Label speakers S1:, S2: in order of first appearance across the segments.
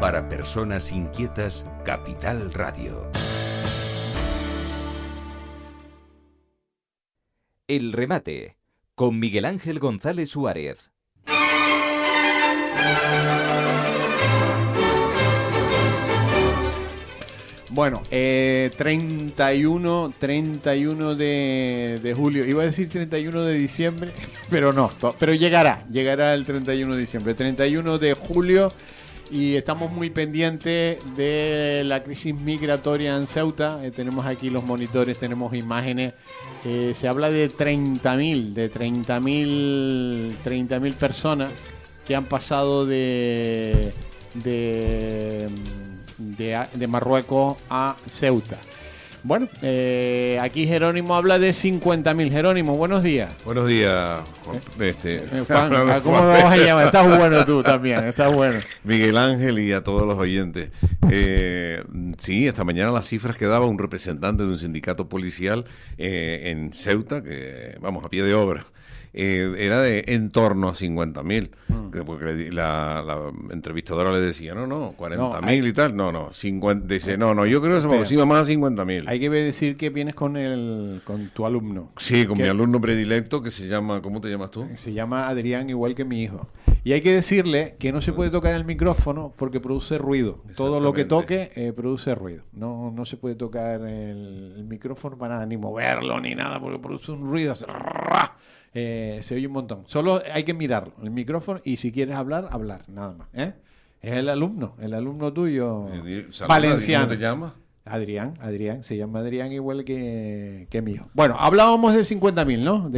S1: Para personas inquietas, Capital Radio.
S2: El remate, con Miguel Ángel González Suárez.
S3: Bueno, 31 de julio, iba a decir 31 de diciembre, pero no, pero llegará el 31 de diciembre, 31 de julio, y estamos muy pendientes de la crisis migratoria en Ceuta. Tenemos aquí los monitores, tenemos imágenes, se habla de 30.000 personas que han pasado de Marruecos a Ceuta. Bueno, aquí Jerónimo habla de 50.000. Jerónimo, buenos días.
S4: Buenos días,
S3: Juan, ¿cómo me vas a llamar? Estás bueno tú también, estás bueno.
S4: Miguel Ángel y a todos los oyentes. Sí, esta mañana las cifras que daba un representante de un sindicato policial en Ceuta, que vamos, a pie de obra, era de en torno a 50.000, porque la entrevistadora le decía, no, 40.000 y tal, no, 50, dice, no, yo creo que se aproxima más a 50.000.
S3: Hay que decir que vienes con tu alumno.
S4: Sí, con mi alumno predilecto, que se llama, ¿cómo te llamas tú?
S3: Se llama Adrián, igual que mi hijo. Y hay que decirle que no se puede tocar el micrófono porque produce ruido. Todo lo que toque produce ruido. No se puede tocar el micrófono para nada, ni moverlo, ni nada, porque produce un ruido. Se oye un montón. Solo hay que mirarlo, el micrófono, y si quieres hablar, nada más. Es el alumno tuyo, valenciano.
S4: ¿Cómo te llamas?
S3: Adrián, se llama Adrián igual que mi hijo. Bueno, hablábamos de 50.000, ¿no?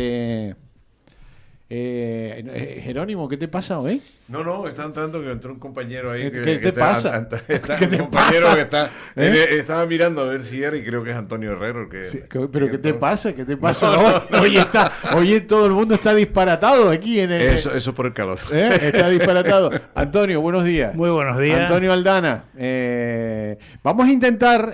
S3: Jerónimo, ¿qué te pasa hoy?
S4: No, está entrando, que entró un compañero ahí.
S3: ¿Qué te pasa?
S4: Está un compañero que está estaba mirando a ver si era, y creo que es Antonio Herrero el que...
S3: Sí, ¿pero qué te pasa? ¿Qué te pasa? Oye, todo el mundo está disparatado aquí en el...
S4: Eso por el calor.
S3: Está disparatado. Antonio, buenos días.
S5: Muy buenos días.
S3: Antonio Aldana. Vamos a intentar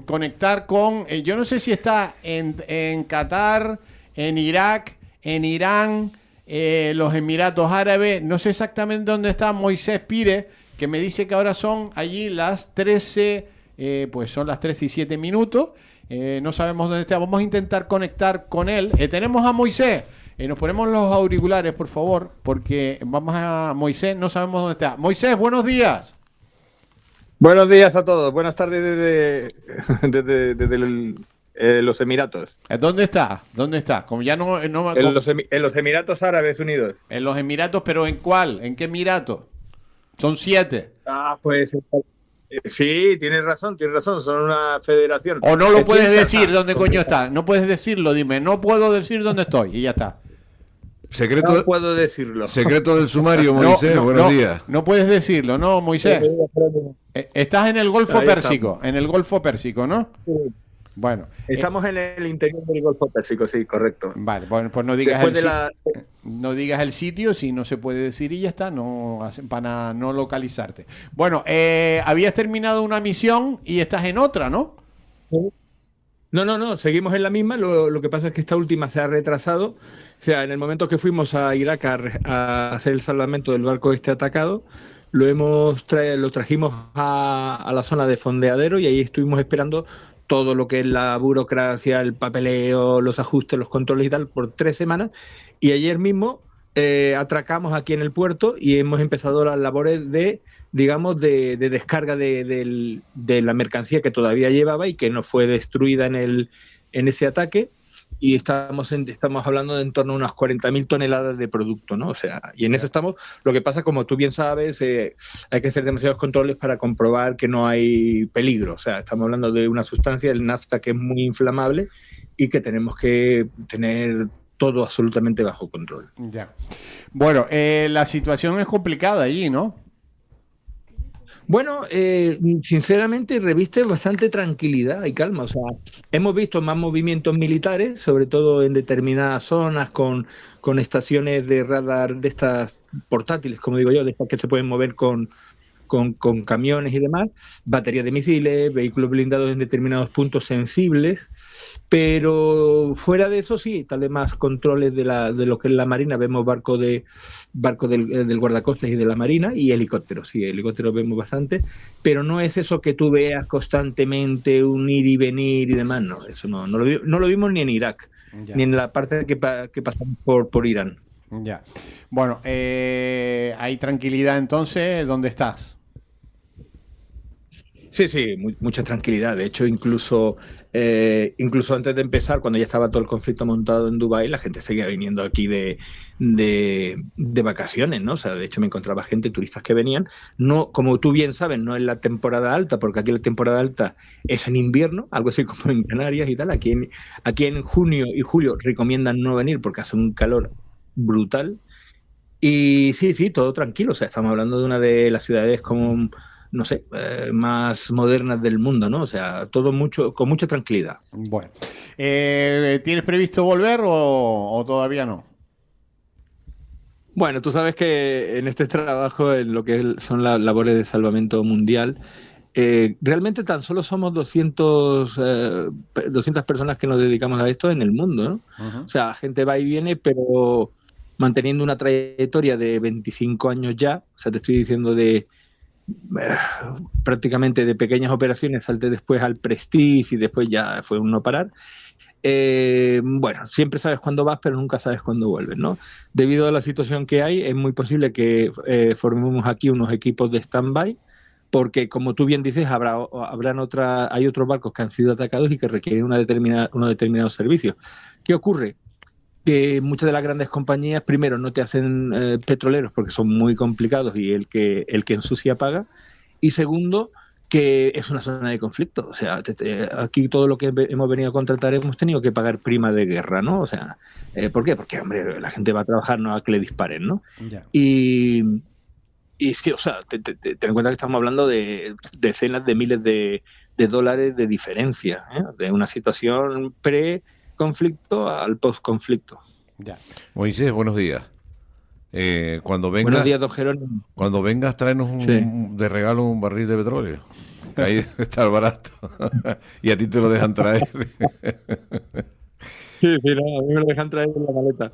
S3: conectar con... yo no sé si está en Qatar, en Irak, en Irán, los Emiratos Árabes, no sé exactamente dónde está Moisés Pires, que me dice que ahora son allí las 13, pues son las 13:07. No sabemos dónde está. Vamos a intentar conectar con él. Tenemos a Moisés. Nos ponemos los auriculares, por favor, porque vamos a Moisés, no sabemos dónde está. Moisés, buenos días.
S6: Buenos días a todos. Buenas tardes desde los Emiratos.
S3: ¿Dónde está? Como ya no
S6: en los Emiratos Árabes Unidos.
S3: En los Emiratos, pero ¿en cuál? ¿En qué Emirato? Son 7.
S6: Pues sí, tienes razón, son una federación.
S3: O no lo puedes decir dónde coño está. No puedes decirlo, dime, no puedo decir dónde estoy y ya está.
S6: No puedo decirlo.
S4: Secreto del sumario, Moisés, buenos días.
S3: No puedes decirlo, ¿no, Moisés? Estás en el Golfo Pérsico, ¿no? Sí. Bueno,
S6: estamos en el interior del Golfo Pérsico, sí, correcto.
S3: Vale, bueno, pues no digas el sitio, si no se puede decir y ya está, para no localizarte. Bueno, habías terminado una misión y estás en otra, ¿no?
S6: No, seguimos en la misma, lo que pasa es que esta última se ha retrasado. O sea, en el momento que fuimos a Irak a hacer el salvamento del barco atacado, lo trajimos a la zona de fondeadero, y ahí estuvimos esperando todo lo que es la burocracia, el papeleo, los ajustes, los controles y tal, por 3 semanas. Y ayer mismo atracamos aquí en el puerto y hemos empezado las labores de descarga de la mercancía que todavía llevaba y que no fue destruida en ese ataque. Y estamos hablando de en torno a unas 40.000 toneladas de producto, ¿no? O sea, y en eso estamos. Lo que pasa, como tú bien sabes, hay que hacer demasiados controles para comprobar que no hay peligro. O sea, estamos hablando de una sustancia, el nafta, que es muy inflamable y que tenemos que tener todo absolutamente bajo control.
S3: Ya. Bueno, la situación es complicada allí, ¿no?
S6: Bueno, sinceramente reviste bastante tranquilidad y calma. O sea, hemos visto más movimientos militares, sobre todo en determinadas zonas, con estaciones de radar de estas portátiles, como digo yo, de estas que se pueden mover con con camiones y demás, baterías de misiles, vehículos blindados en determinados puntos sensibles, pero fuera de eso sí, tal vez más controles de lo que es la Marina. Vemos barco del guardacostas y de la Marina, y helicópteros, sí, helicópteros vemos bastante, pero no es eso que tú veas constantemente un ir y venir y demás, no, eso no lo vimos ni en Irak, ni en la parte que pasamos por Irán.
S3: Ya. Bueno, hay tranquilidad entonces, ¿dónde estás?
S6: Sí, mucha tranquilidad. De hecho, incluso antes de empezar, cuando ya estaba todo el conflicto montado en Dubái, la gente seguía viniendo aquí de vacaciones, ¿no? O sea, de hecho me encontraba gente, turistas que venían, no, como tú bien sabes, no en la temporada alta, porque aquí la temporada alta es en invierno, algo así como en Canarias y tal. Aquí en junio y julio recomiendan no venir porque hace un calor brutal. Y sí, todo tranquilo. O sea, estamos hablando de una de las ciudades como, no sé, más modernas del mundo, ¿no? O sea, todo con mucha tranquilidad.
S3: Bueno, ¿tienes previsto volver o todavía no?
S6: Bueno, tú sabes que en este trabajo, en lo que son las labores de salvamento mundial, realmente tan solo somos 200 personas que nos dedicamos a esto en el mundo, ¿no? Uh-huh. O sea, gente va y viene, pero manteniendo una trayectoria de 25 años ya. O sea, te estoy diciendo de prácticamente de pequeñas operaciones, salté después al Prestige y después ya fue un no parar. Bueno, siempre sabes cuándo vas, pero nunca sabes cuándo vuelves, ¿no? Debido a la situación que hay, es muy posible que formemos aquí unos equipos de stand-by, porque como tú bien dices, hay otros barcos que han sido atacados y que requieren unos determinados servicios. ¿Qué ocurre? Que muchas de las grandes compañías, primero, no te hacen petroleros porque son muy complicados y el que ensucia paga, y segundo, que es una zona de conflicto. O sea, aquí todo lo que hemos venido a contratar hemos tenido que pagar prima de guerra, ¿no? O sea, ¿por qué? Porque, hombre, la gente va a trabajar, no a que le disparen, ¿no? Yeah. Y sí, o sea, ten en cuenta que estamos hablando de decenas de miles de dólares de diferencia, de una situación pre-conflicto al post-conflicto.
S3: Yeah.
S4: Moisés, buenos días. Cuando vengas,
S6: buenos días, don Jerónimo.
S4: Cuando vengas, tráenos de regalo un barril de petróleo. Que ahí está barato. Y a ti te lo dejan traer.
S6: Sí, no, a mí me lo dejan traer en la maleta.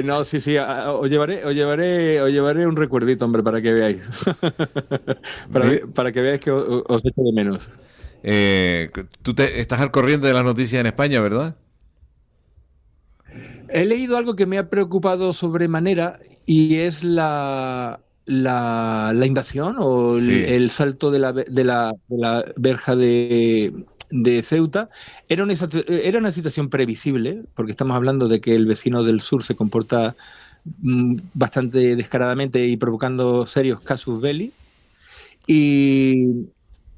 S6: No, sí, os llevaré un recuerdito, hombre, para que veáis. para que veáis que os echo de menos.
S4: Tú estás al corriente de las noticias en España, ¿verdad?
S6: He leído algo que me ha preocupado sobremanera, y es la invasión o el salto de la verja de Ceuta. Era una situación previsible, porque estamos hablando de que el vecino del sur se comporta bastante descaradamente y provocando serios casus belli,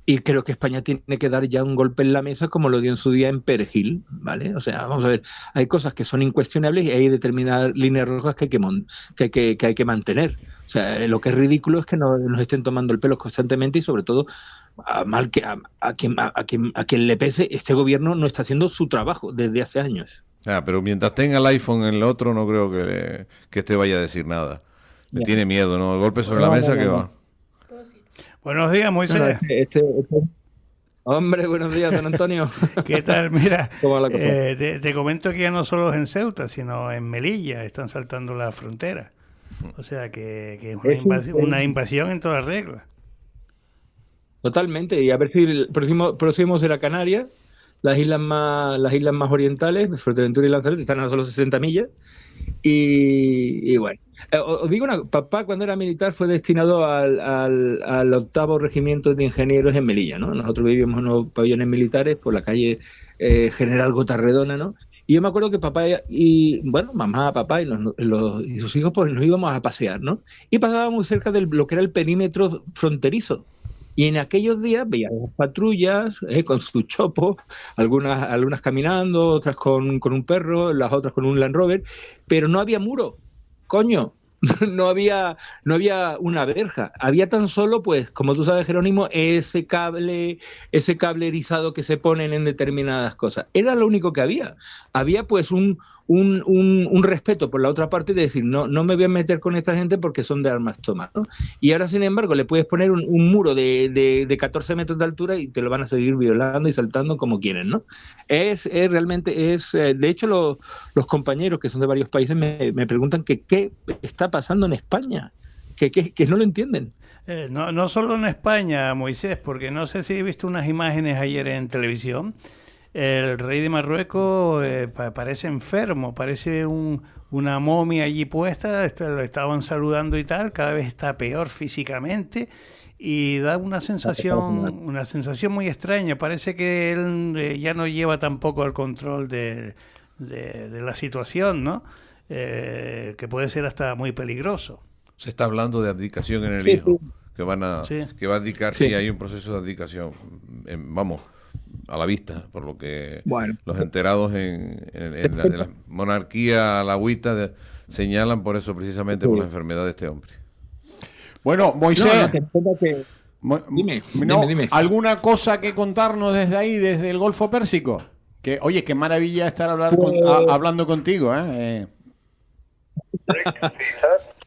S6: y creo que España tiene que dar ya un golpe en la mesa como lo dio en su día en Perejil, ¿vale? O sea, vamos a ver, hay cosas que son incuestionables y hay determinadas líneas rojas que hay que mantener. O sea, lo que es ridículo es que nos estén tomando el pelo constantemente, y sobre todo, a quien le pese, este gobierno no está haciendo su trabajo desde hace años.
S4: Pero mientras tenga el iPhone en el otro, no creo que este vaya a decir nada. Le tiene miedo, ¿no? El golpe sobre la mesa que va.
S5: Buenos días, Moisés.
S6: Hombre, buenos días, don Antonio.
S5: ¿Qué tal? Mira, te comento que ya no solo en Ceuta, sino en Melilla están saltando la frontera. O sea que es una invasión en toda regla.
S6: Totalmente, y a ver si el próximo será Canarias. Las islas más orientales, Fuerteventura y Lanzarote, están a solo 60 millas. Y bueno, os digo papá cuando era militar fue destinado al 8º Regimiento de Ingenieros en Melilla, ¿no? Nosotros vivíamos en unos pabellones militares por la calle General Gotarredona, ¿no? Y yo me acuerdo que papá mamá, papá y sus hijos, pues nos íbamos a pasear, ¿no? Y pasábamos cerca de lo que era el perímetro fronterizo. Y en aquellos días veíamos patrullas con su chopo, algunas caminando, otras con un perro, las otras con un Land Rover, pero no había muro, coño, no había una verja, había tan solo, pues, como tú sabes, Jerónimo, ese cable erizado que se ponen en determinadas cosas. Era lo único que había. Había, pues, un respeto por la otra parte de decir, no me voy a meter con esta gente porque son de armas tomar, ¿no? Y ahora, sin embargo, le puedes poner un muro de 14 metros de altura y te lo van a seguir violando y saltando como quieren, ¿no? Realmente, de hecho, los compañeros que son de varios países me preguntan que qué está pasando en España, que no lo entienden.
S5: No solo en España, Moisés, porque no sé si he visto unas imágenes ayer en televisión. El rey de Marruecos parece enfermo, parece una momia allí puesta, lo estaban saludando y tal, cada vez está peor físicamente y da una sensación muy extraña. Parece que él ya no lleva tampoco el control de la situación, ¿no? Que puede ser hasta muy peligroso.
S4: Se está hablando de abdicación en el hijo, que va a abdicar,
S6: sí.
S4: Si hay un proceso de abdicación, a la vista, por lo que los enterados en la monarquía alauita señalan por eso, precisamente por la enfermedad de este hombre.
S3: Bueno, Moisés,
S6: Dime.
S3: ¿alguna cosa que contarnos desde ahí, desde el Golfo Pérsico? Que, oye, qué maravilla estar hablando contigo, ¿eh?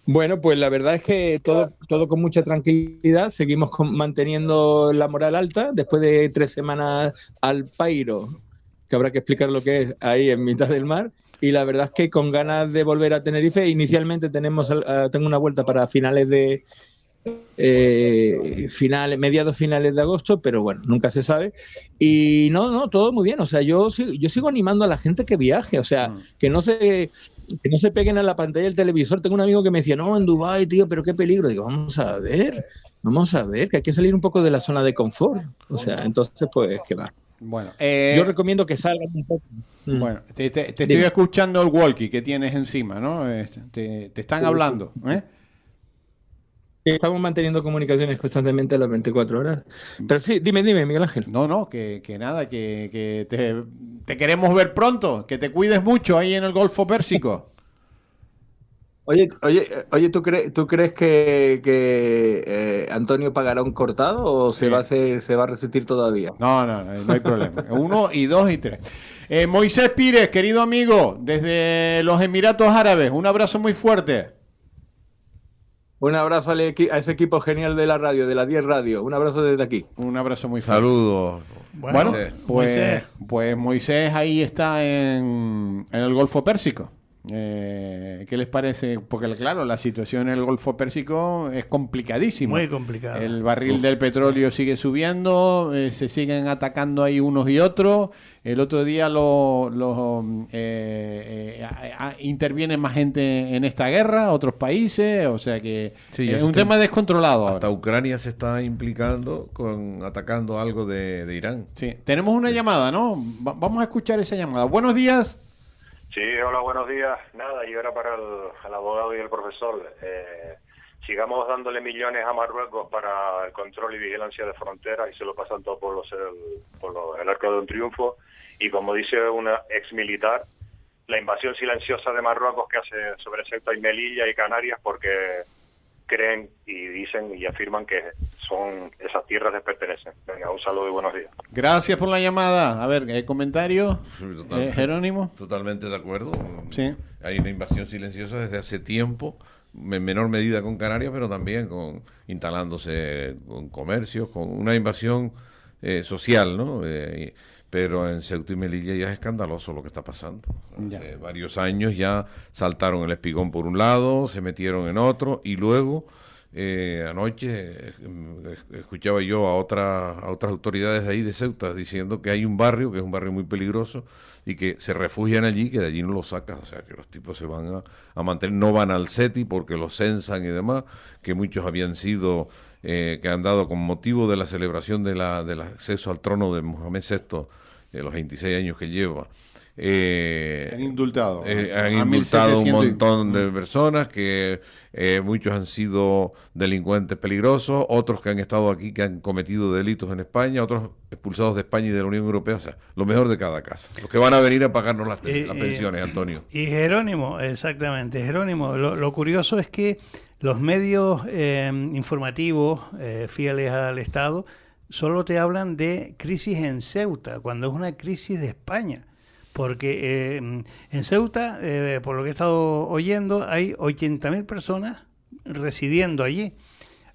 S6: Bueno, pues la verdad es que todo con mucha tranquilidad. Seguimos manteniendo la moral alta después de 3 semanas al pairo, que habrá que explicar lo que es ahí en mitad del mar. Y la verdad es que con ganas de volver a Tenerife. Inicialmente tengo una vuelta para mediados finales de agosto, pero bueno, nunca se sabe. Y no, todo muy bien. O sea, yo sigo animando a la gente que viaje, o sea, que no se peguen a la pantalla del televisor. Tengo un amigo que me decía, no, en Dubái, tío, pero qué peligro. Digo, vamos a ver, que hay que salir un poco de la zona de confort. O sea, entonces, pues, ¿qué va?
S3: Bueno,
S6: yo recomiendo que salgan un poco.
S3: Bueno, te estoy escuchando el walkie que tienes encima, ¿no? Te están hablando, ¿eh?
S6: Estamos manteniendo comunicaciones constantemente a las 24 horas. Pero sí, dime, Miguel Ángel.
S3: No, que nada, que te queremos ver pronto, que te cuides mucho ahí en el Golfo Pérsico.
S6: Oye, ¿tú crees que Antonio pagará un cortado o se va a resistir todavía?
S3: No hay problema. 1, 2 y 3. Moisés Pires, querido amigo, desde los Emiratos Árabes, un abrazo muy fuerte.
S6: Un abrazo a ese equipo genial de la radio, de la 10 Radio. Un abrazo desde aquí.
S3: Un abrazo muy fuerte.
S4: Saludos.
S3: Bueno, pues Moisés ahí está en el Golfo Pérsico. ¿Qué les parece? Porque claro, la situación en el Golfo Pérsico es complicadísima.
S5: Muy complicada.
S3: El barril del petróleo sigue subiendo, se siguen atacando ahí unos y otros. El otro día interviene más gente en esta guerra, otros países, o sea que es un tema descontrolado.
S4: Hasta
S3: ahora.
S4: Ucrania se está implicando atacando algo de Irán.
S3: Sí, tenemos una llamada, ¿no? Vamos a escuchar esa llamada. Buenos días.
S7: Sí, hola, buenos días. Nada, yo era para el abogado y el profesor. Sigamos dándole millones a Marruecos para el control y vigilancia de fronteras y se lo pasan todo por el Arco de un Triunfo. Y como dice una ex militar, la invasión silenciosa de Marruecos que hace sobre Ceuta y Melilla y Canarias porque creen y dicen y afirman que esas tierras les pertenecen. Venga, un saludo y buenos días.
S3: Gracias por la llamada. A ver, ¿comentario? Jerónimo.
S4: Totalmente de acuerdo.
S3: Sí.
S4: Hay una invasión silenciosa desde hace tiempo, en menor medida con Canarias, pero también instalándose con comercios, con una invasión social, ¿no? Pero en Ceuta y Melilla ya es escandaloso lo que está pasando. Hace varios años ya saltaron el espigón por un lado, se metieron en otro y luego anoche escuchaba yo a otras autoridades de ahí de Ceuta diciendo que hay un barrio que es un barrio muy peligroso y que se refugian allí, que de allí no los sacan, o sea que los tipos se van a mantener, no van al SETI porque los censan y demás, que muchos habían sido que han dado con motivo de la celebración del acceso al trono de Mohamed VI, los 26 años que lleva.
S3: Han indultado.
S4: Han indultado un montón de personas que muchos han sido delincuentes peligrosos, otros que han estado aquí, que han cometido delitos en España, otros expulsados de España y de la Unión Europea, o sea, lo mejor de cada casa. Los que van a venir a pagarnos las pensiones, Antonio.
S5: Y Jerónimo, exactamente, Jerónimo, lo curioso es que los medios informativos fieles al Estado solo te hablan de crisis en Ceuta, cuando es una crisis de España. porque en Ceuta, por lo que he estado oyendo, hay 80.000 personas residiendo allí.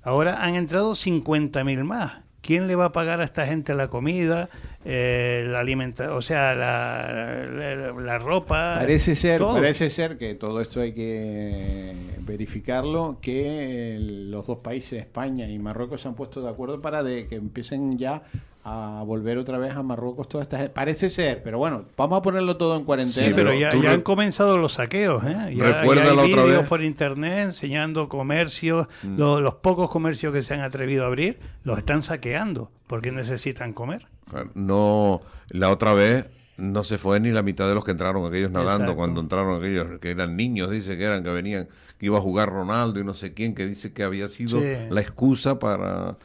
S5: Ahora han entrado 50.000 más. ¿Quién le va a pagar a esta gente la comida, la alimentación, o sea, la ropa?
S3: Parece
S5: todo.
S3: ser que todo esto hay que verificarlo, que los dos países, España y Marruecos, se han puesto de acuerdo para que empiecen ya a volver otra vez a Marruecos todas estas. Parece ser, pero bueno, vamos a ponerlo todo en cuarentena.
S5: Sí, pero ya han comenzado los saqueos, ¿eh? Ya
S4: Recuerda la
S5: hay
S4: otra
S5: vídeos
S4: vez.
S5: por internet enseñando comercios, los pocos comercios que se han atrevido a abrir, los están saqueando porque necesitan comer.
S4: No, la otra vez no se fue ni la mitad de los que entraron, aquellos nadando.
S5: Exacto.
S4: Cuando entraron aquellos que eran niños, dice que eran, que venían, que iba a jugar Ronaldo y no sé quién, que dice que había sido
S5: Sí.
S4: la excusa para...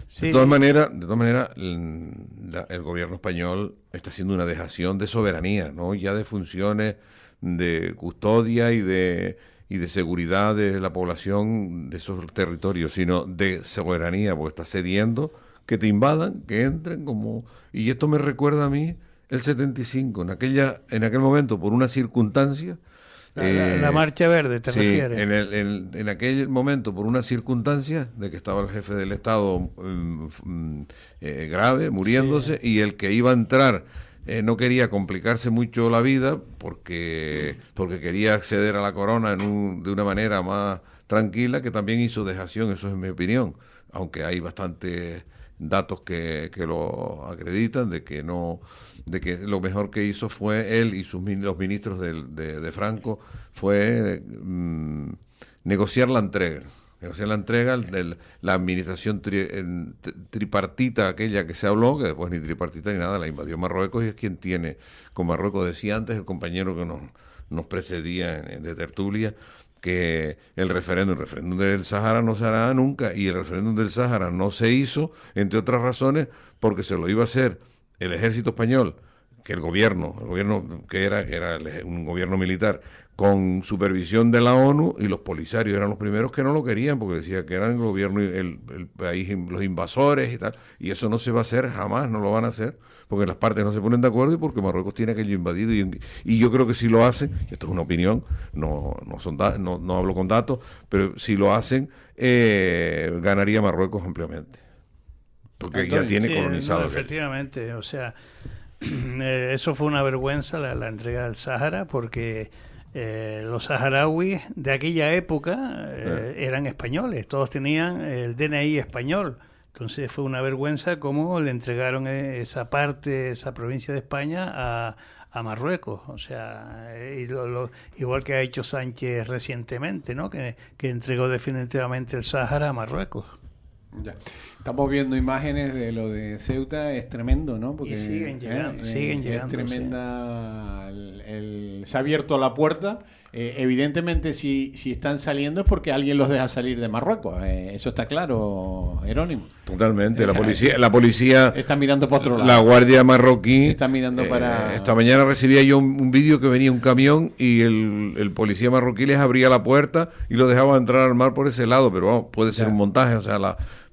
S5: Sí.
S4: De todas maneras, el gobierno español está haciendo una dejación de soberanía, no ya de funciones de custodia y de seguridad de la población de esos territorios, sino de soberanía, porque está cediendo que te invadan, que entren como... Y esto me recuerda a mí el 75, en aquel momento, por una circunstancia...
S5: La Marcha Verde, ¿te
S4: sí,
S5: refieres?
S4: en aquel momento, por una circunstancia de que estaba el jefe del Estado grave, muriéndose, y el que iba a entrar no quería complicarse mucho la vida porque quería acceder a la corona de una manera más tranquila, que también hizo dejación, eso es mi opinión, aunque hay bastantes datos que lo acreditan de que lo mejor que hizo fue él y los ministros de Franco fue negociar la entrega la administración tripartita, aquella que se habló, que después ni tripartita ni nada, la invadió Marruecos, y es quien tiene, como Marruecos decía antes el compañero que nos precedía de tertulia, que el referéndum del Sáhara no se hará nunca, y el referéndum del Sáhara no se hizo, entre otras razones, porque se lo iba a hacer el ejército español, que el gobierno que era un gobierno militar con supervisión de la ONU, y los polisarios eran los primeros que no lo querían, porque decía que eran el gobierno, el país, los invasores y tal, y eso no se va a hacer jamás, no lo van a hacer, porque las partes no se ponen de acuerdo y porque Marruecos tiene aquello invadido, y yo creo que si lo hacen, y esto es una opinión, no hablo con datos, pero si lo hacen, ganaría Marruecos ampliamente, porque
S3: Antonio,
S4: ya tiene
S5: Sí,
S4: colonizado.
S5: no, efectivamente, o sea, eso fue una vergüenza la entrega del Sáhara, porque los saharauis de aquella época eran españoles, todos tenían el DNI español. Entonces fue una vergüenza cómo le entregaron esa parte, esa provincia de España a Marruecos. O sea, igual que ha hecho Sánchez recientemente, ¿no? Que entregó definitivamente el Sáhara a Marruecos.
S3: Ya. Estamos viendo imágenes de lo de Ceuta, es tremendo, ¿no? Porque
S5: Y siguen llegando, siguen llegando.
S3: Es tremenda, se ha abierto la puerta. Evidentemente, si están saliendo es porque alguien los deja salir de Marruecos. Eso está claro, Jerónimo.
S4: Totalmente, la policía
S3: Está mirando para otro lado.
S4: la guardia marroquí
S3: Está mirando para...
S4: Esta mañana recibía yo un vídeo que venía un camión y el policía marroquí les abría la puerta y lo dejaba entrar al mar por ese lado, pero vamos, puede ser un montaje, o sea,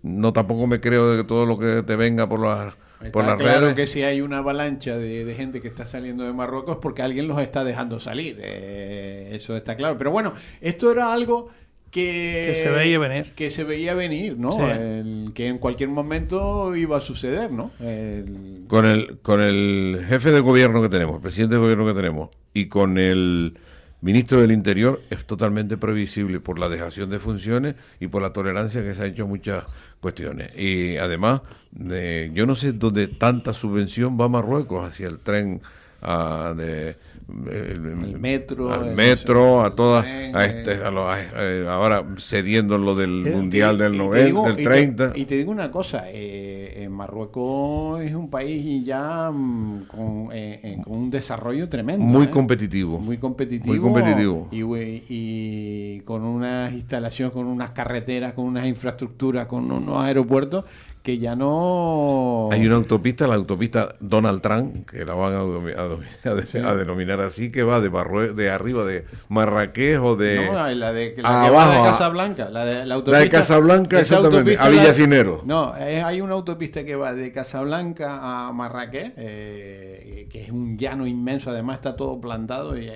S4: no tampoco me creo de que todo lo que te venga por las
S3: Está claro
S4: redes.
S3: que si hay una avalancha de gente que está saliendo de Marruecos es porque alguien los está dejando salir. Eso está claro. Pero bueno, esto era algo que
S5: se veía venir.
S3: Que se veía venir, ¿no?
S5: Sí.
S3: Que en cualquier momento iba a suceder, ¿no?
S4: Con el jefe de gobierno que tenemos, el presidente de gobierno que tenemos, y con el ministro del Interior, es totalmente previsible por la dejación de funciones y por la tolerancia que se ha hecho a muchas cuestiones. Y además, yo no sé dónde tanta subvención va a Marruecos hacia el tren,
S3: el metro,
S4: a todas, ahora cediendo lo del Mundial del 90, del 30.
S3: Y te digo una cosa, Marruecos es un país ya con un desarrollo tremendo.
S4: Muy competitivo.
S3: Muy competitivo.
S4: Muy competitivo.
S3: Y con unas instalaciones, con unas carreteras, con unas infraestructuras, con unos aeropuertos que ya no...
S4: Hay una autopista, la autopista Donald Trump, que la van a denominar así, que va de arriba de Marrakech o de...
S3: No, la que
S4: abajo,
S3: va de Casablanca. La autopista,
S4: la de Casablanca,
S3: esa
S4: exactamente,
S3: autopista,
S4: a Villacinero.
S3: No, hay una autopista autopista que va de Casablanca a Marrakech, que es un llano inmenso, además está todo plantado, y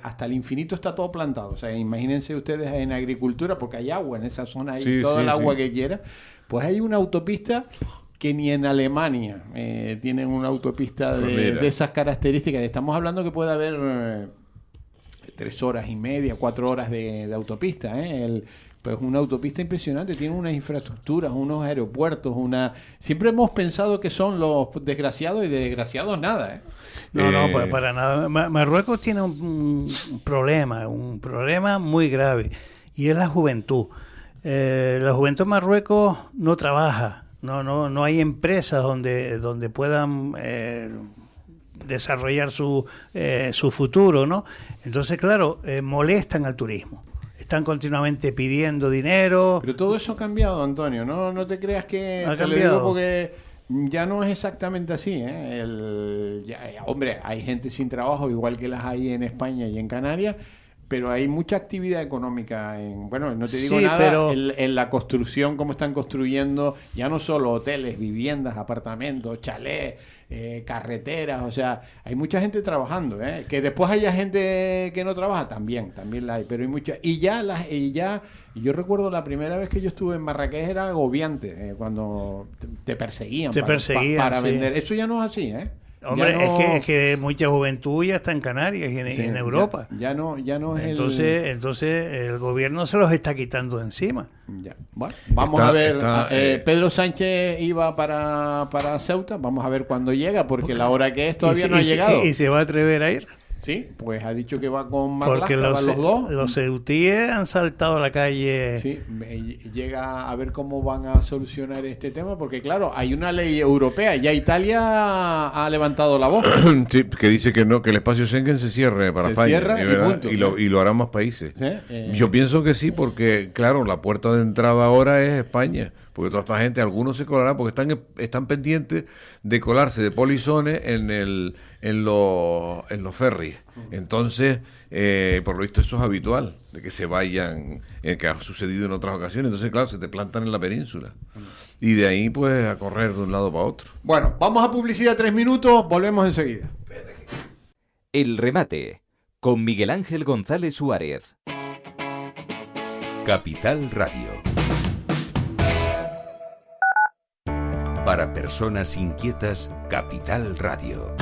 S3: hasta el infinito está todo plantado. O sea, imagínense ustedes en agricultura, porque hay agua en esa zona, hay todo el agua que quiera. Pues hay una autopista que ni en Alemania tienen una autopista de esas características. Estamos hablando que puede haber 3 horas y media, 4 horas de autopista, pues una autopista impresionante, tiene unas infraestructuras, unos aeropuertos, siempre hemos pensado que son los desgraciados y de desgraciados nada,
S5: No, pues para nada. Marruecos tiene un problema muy grave, y es la juventud. La juventud en Marruecos no trabaja, no hay empresas donde puedan desarrollar su futuro, ¿no? Entonces, claro, molestan al turismo. Están continuamente pidiendo dinero.
S3: Pero todo eso ha cambiado, Antonio. No te creas que
S5: ha
S3: te
S5: cambiado.
S3: lo digo porque ya no es exactamente así, hombre, hay gente sin trabajo, igual que las hay en España y en Canarias, pero hay mucha actividad económica no te digo nada,
S5: pero
S3: en la construcción, cómo están construyendo ya no solo hoteles, viviendas, apartamentos, chalés, carreteras, o sea, hay mucha gente trabajando, que después haya gente que no trabaja, también la hay, pero hay mucha, y yo recuerdo la primera vez que yo estuve en Marrakech era agobiante, cuando te perseguían para vender, eso ya no es así,
S5: Hombre, es que mucha juventud ya está en Canarias y en Europa.
S3: Ya no es
S5: entonces el gobierno se los está quitando de encima.
S3: Ya. Bueno, vamos a ver. Pedro Sánchez iba para Ceuta. Vamos a ver cuándo llega, porque la hora que es todavía no ha llegado.
S5: ¿Y se va a atrever a ir?
S3: Sí, pues ha dicho que va con Marlaska,
S5: porque
S3: van los dos.
S5: Los ceutíes han saltado a la calle.
S3: Sí, llega a ver cómo van a solucionar este tema, porque claro, hay una ley europea, ya Italia ha levantado la voz.
S4: Sí, que dice que no, que el espacio Schengen se cierre para España.
S3: Cierra y punto.
S4: Y lo harán más países. Yo pienso que sí, porque claro, la puerta de entrada ahora es España. Porque toda esta gente, algunos se colarán porque están pendientes de colarse de polizones en los ferries. Entonces, por lo visto eso es habitual, de que se vayan, que ha sucedido en otras ocasiones. Entonces, claro, se te plantan en la península. Y de ahí, pues, a correr de un lado para otro.
S3: Bueno, vamos a publicidad 3 minutos, volvemos enseguida.
S2: El remate, con Miguel Ángel González Suárez.
S1: Capital Radio. Para personas inquietas, Capital Radio.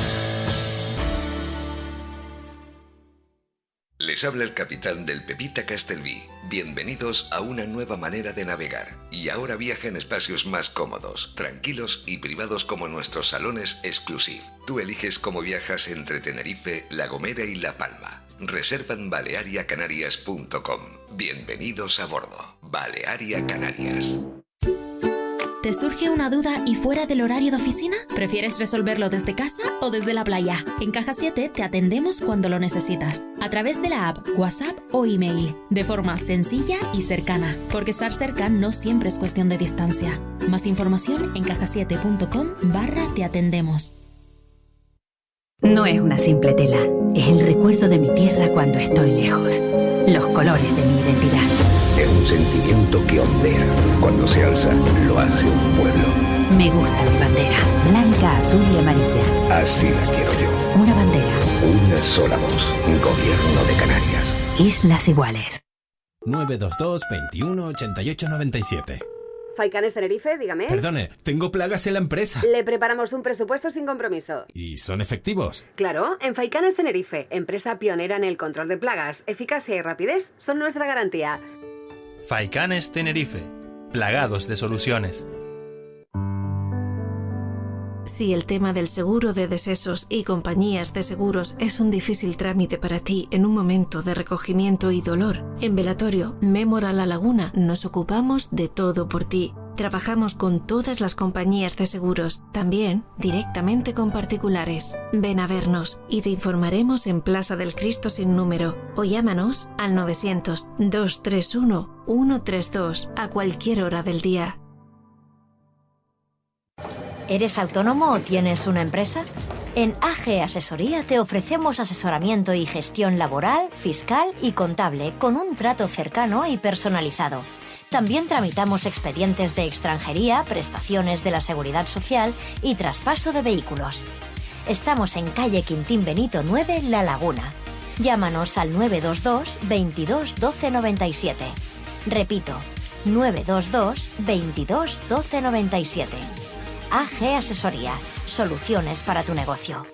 S8: Les habla el capitán del Pepita Castelví. Bienvenidos a una nueva manera de navegar. Y ahora viaja en espacios más cómodos, tranquilos y privados como nuestros salones exclusive. Tú eliges cómo viajas entre Tenerife, La Gomera y La Palma. Reserva en baleariacanarias.com. Bienvenidos a bordo. Balearia Canarias.
S9: ¿Te surge una duda y fuera del horario de oficina? ¿Prefieres resolverlo desde casa o desde la playa? En Caja 7 te atendemos cuando lo necesitas, a través de la app, WhatsApp o email, de forma sencilla y cercana, porque estar cerca no siempre es cuestión de distancia. Más información en cajasiete.com/te atendemos.
S10: No es una simple tela, es el recuerdo de mi tierra cuando estoy lejos, los colores de mi identidad.
S8: Es un sentimiento que ondea. Cuando se alza, lo hace un pueblo.
S10: Me gusta mi bandera, blanca, azul y amarilla.
S8: Así la quiero yo.
S10: Una bandera.
S8: Una sola voz. Gobierno de Canarias.
S10: Islas Iguales.
S11: 922 21 88 97.
S12: Faicanes Tenerife, dígame.
S11: Perdone, tengo plagas en la empresa.
S12: Le preparamos un presupuesto sin compromiso.
S11: ¿Y son efectivos?
S12: Claro, en Faicanes Tenerife, empresa pionera en el control de plagas, eficacia y rapidez son nuestra garantía.
S13: Faicanes Tenerife, plagados de soluciones.
S14: Si el tema del seguro de decesos y compañías de seguros es un difícil trámite para ti en un momento de recogimiento y dolor, en Velatorio Memorial La Laguna nos ocupamos de todo por ti. Trabajamos con todas las compañías de seguros, también directamente con particulares. Ven a vernos y te informaremos en Plaza del Cristo sin número o llámanos al 900-231-132 a cualquier hora del día.
S15: ¿Eres autónomo o tienes una empresa? En AG Asesoría te ofrecemos asesoramiento y gestión laboral, fiscal y contable con un trato cercano y personalizado. También tramitamos expedientes de extranjería, prestaciones de la Seguridad Social y traspaso de vehículos. Estamos en calle Quintín Benito 9, La Laguna. Llámanos al 922 22 12 97. Repito, 922 22 12 97. AG Asesoría. Soluciones para tu negocio.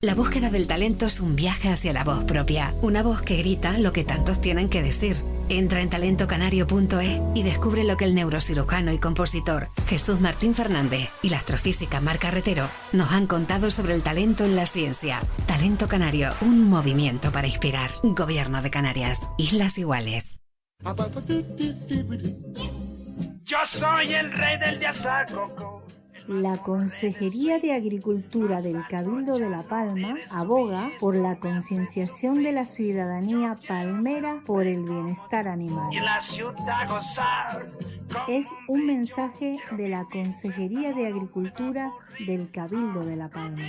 S10: La búsqueda del talento es un viaje hacia la voz propia, una voz que grita lo que tantos tienen que decir. Entra en talentocanario.es y descubre lo que el neurocirujano y compositor Jesús Martín Fernández y la astrofísica Mar Carretero nos han contado sobre el talento en la ciencia. Talento Canario, un movimiento para inspirar. Gobierno de Canarias, Islas Iguales.
S16: Yo soy el rey del yazacoco.
S17: La Consejería de Agricultura del Cabildo de La Palma aboga por la concienciación de la ciudadanía palmera por el bienestar animal.
S16: Y la ciudad gozar.
S17: Es un mensaje de la Consejería de Agricultura del Cabildo de La Palma.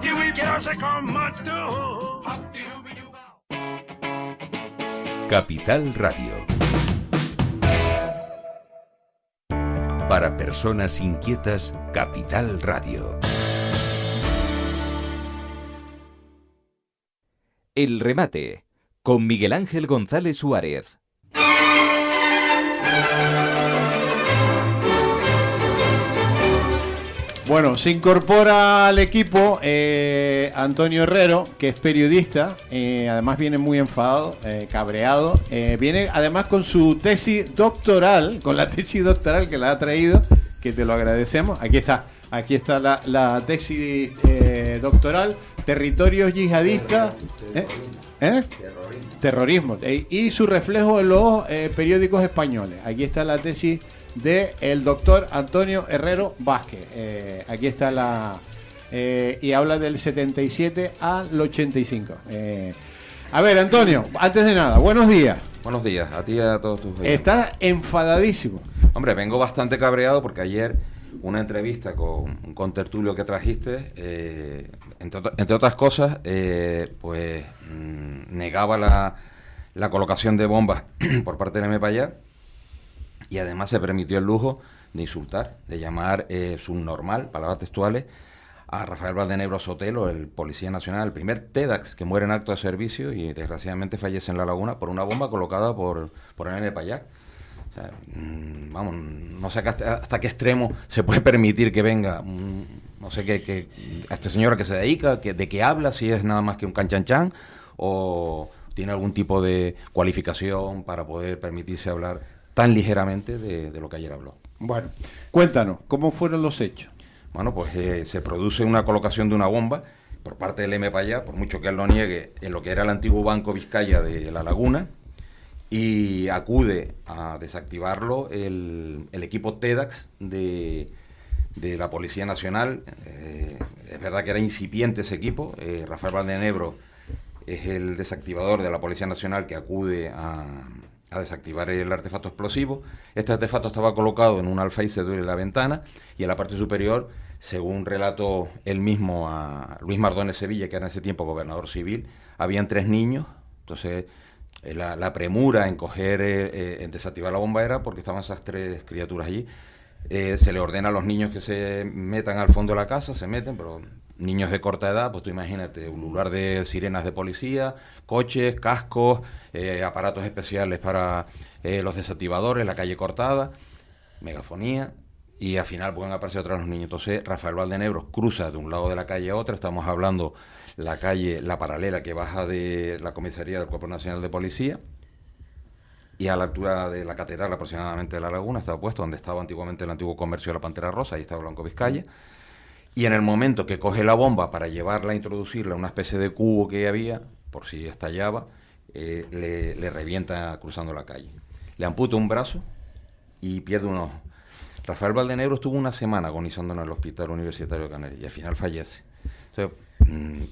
S16: Quiero ser como tú.
S1: Capital Radio. Para personas inquietas, Capital Radio.
S2: El remate, con Miguel Ángel González Suárez.
S3: Bueno, se incorpora al equipo Antonio Herrero, que es periodista, además viene muy enfadado, cabreado, viene además con su tesis doctoral, con la tesis doctoral que la ha traído, que te lo agradecemos. Aquí está la tesis doctoral, territorios yihadistas, terrorismo, y su reflejo en los periódicos españoles. Aquí está la tesis de el doctor Antonio Herrero Vázquez. Aquí está y habla del 77 al 85. A ver, Antonio, antes de nada, buenos días.
S18: Buenos días, a ti y a todos tus oyentes.
S3: Estás enfadadísimo.
S18: Hombre, vengo bastante cabreado porque ayer una entrevista con un contertulio que trajiste, entre otras cosas, negaba la colocación de bombas por parte del MPAYA. Y además se permitió el lujo de insultar, de llamar subnormal, palabras textuales, a Rafael Valdenebro Sotelo, el Policía Nacional, el primer TEDx que muere en acto de servicio y desgraciadamente fallece en La Laguna por una bomba colocada por el MPAYAC. O sea, vamos, no sé hasta qué extremo se puede permitir que venga, no sé qué a este señor a qué se dedica, de qué habla, si es nada más que un canchanchan o tiene algún tipo de cualificación para poder permitirse hablar tan ligeramente de lo que ayer habló.
S3: Bueno, cuéntanos, ¿cómo fueron los hechos?
S18: Bueno, pues se produce una colocación de una bomba por parte del MPAYA, por mucho que él lo niegue, en lo que era el antiguo Banco Vizcaya de La Laguna, y acude a desactivarlo el equipo TEDx de la Policía Nacional. Es verdad que era incipiente ese equipo. Rafael Valdenebro es el desactivador de la Policía Nacional que acude a desactivar el artefacto explosivo. Este artefacto estaba colocado en un alféizar de la ventana y en la parte superior, según relató él mismo a Luis Mardones Sevilla, que era en ese tiempo gobernador civil, habían 3 niños. Entonces la premura en en desactivar la bomba era porque estaban esas 3 criaturas allí. Se le ordena a los niños que se metan al fondo de la casa, se meten, pero niños de corta edad, pues tú imagínate, un lugar de sirenas de policía, coches, cascos, aparatos especiales para los desactivadores, la calle cortada, megafonía, y al final pueden aparecer otra vez los niños. Entonces Rafael Valdenebro cruza de un lado de la calle a otro, estamos hablando la calle, la paralela que baja de la comisaría del Cuerpo Nacional de Policía, y a la altura de la catedral aproximadamente de La Laguna estaba puesto donde estaba antiguamente el antiguo comercio de la Pantera Rosa, ahí estaba Blanco Vizcaya. Y en el momento que coge la bomba para llevarla a introducirla a una especie de cubo que había, por si estallaba, le revienta cruzando la calle. Le amputa un brazo y pierde un ojo. Rafael Valdenebro estuvo una semana agonizando en el Hospital Universitario de Canarias y al final fallece. Entonces,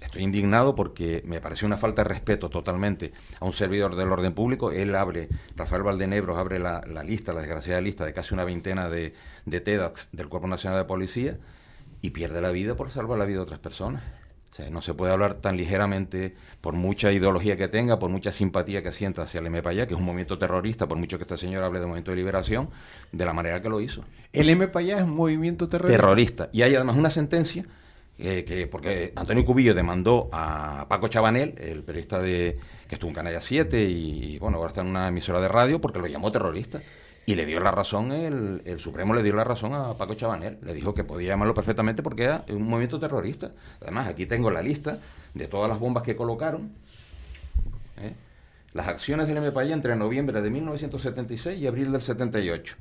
S18: estoy indignado porque me pareció una falta de respeto totalmente a un servidor del orden público. Rafael Valdenebro abre la lista, la desgraciada lista de casi una veintena de TEDx del Cuerpo Nacional de Policía, y pierde la vida por salvar la vida de otras personas. O sea, no se puede hablar tan ligeramente, por mucha ideología que tenga, por mucha simpatía que sienta hacia el MPAYA, que es un movimiento terrorista, por mucho que este señor hable de movimiento de liberación, de la manera que lo hizo.
S3: ¿El MPAYA es un movimiento terrorista?
S18: Terrorista. Y hay además una sentencia, porque Antonio Cubillo demandó a Paco Chabanel, el periodista que estuvo en Canalla 7 y bueno, ahora está en una emisora de radio, porque lo llamó terrorista. Y le dio la razón, el Supremo le dio la razón a Paco Chabanel. Le dijo que podía llamarlo perfectamente porque era un movimiento terrorista. Además, aquí tengo la lista de todas las bombas que colocaron. Las acciones del MPAYA entre noviembre de 1976 y abril del 78.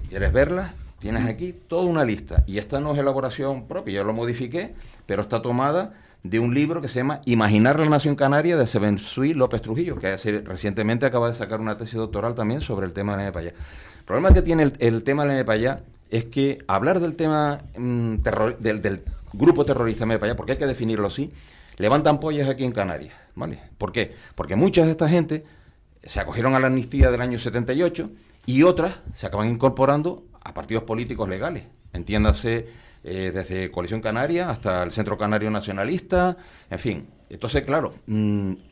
S18: ¿Quieres verlas? Tienes aquí toda una lista. Y esta no es elaboración propia, yo lo modifiqué, pero está tomada de un libro que se llama Imaginar la Nación Canaria, de Sebensuí López Trujillo, que recientemente acaba de sacar una tesis doctoral también sobre el tema del MPAYA. El problema que tiene el tema del MPAYA es que hablar del tema del grupo terrorista MPAYA, porque hay que definirlo así, levantan pollas aquí en Canarias, ¿vale? ¿Por qué? Porque muchas de esta gente se acogieron a la amnistía del año 78 y otras se acaban incorporando a partidos políticos legales, entiéndase, desde Coalición Canaria hasta el Centro Canario Nacionalista, en fin. Entonces, claro,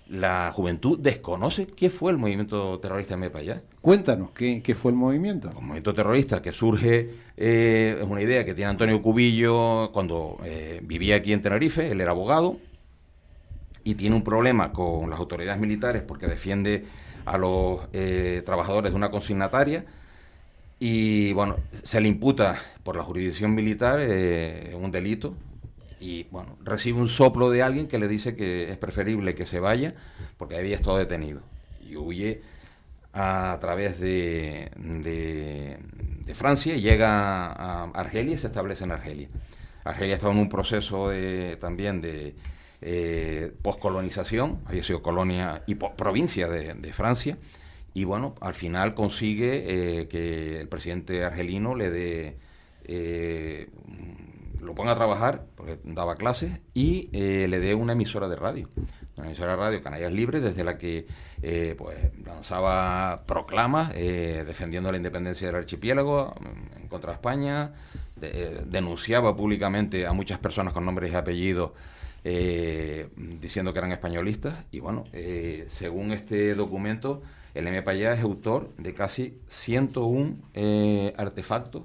S18: la juventud desconoce qué fue el movimiento terrorista de MPAYA.
S3: Cuéntanos, ¿qué fue el movimiento?
S18: Un movimiento terrorista que surge, es una idea que tiene Antonio Cubillo cuando vivía aquí en Tenerife. Él era abogado y tiene un problema con las autoridades militares porque defiende a los trabajadores de una consignataria. Y bueno, se le imputa por la jurisdicción militar un delito y bueno, recibe un soplo de alguien que le dice que es preferible que se vaya porque había estado detenido y huye a través de Francia y llega a Argelia y se establece en Argelia. Argelia estaba en un proceso también de poscolonización, había sido colonia y provincia de Francia. Y bueno, al final consigue que el presidente argelino le dé, lo ponga a trabajar, porque daba clases, y le dé una emisora de radio. Una emisora de radio, Canarias Libre, desde la que pues lanzaba proclamas defendiendo la independencia del archipiélago en contra de España, denunciaba públicamente a muchas personas con nombres y apellidos diciendo que eran españolistas. Y bueno, según este documento, el MPAYA es autor de casi 101 artefactos,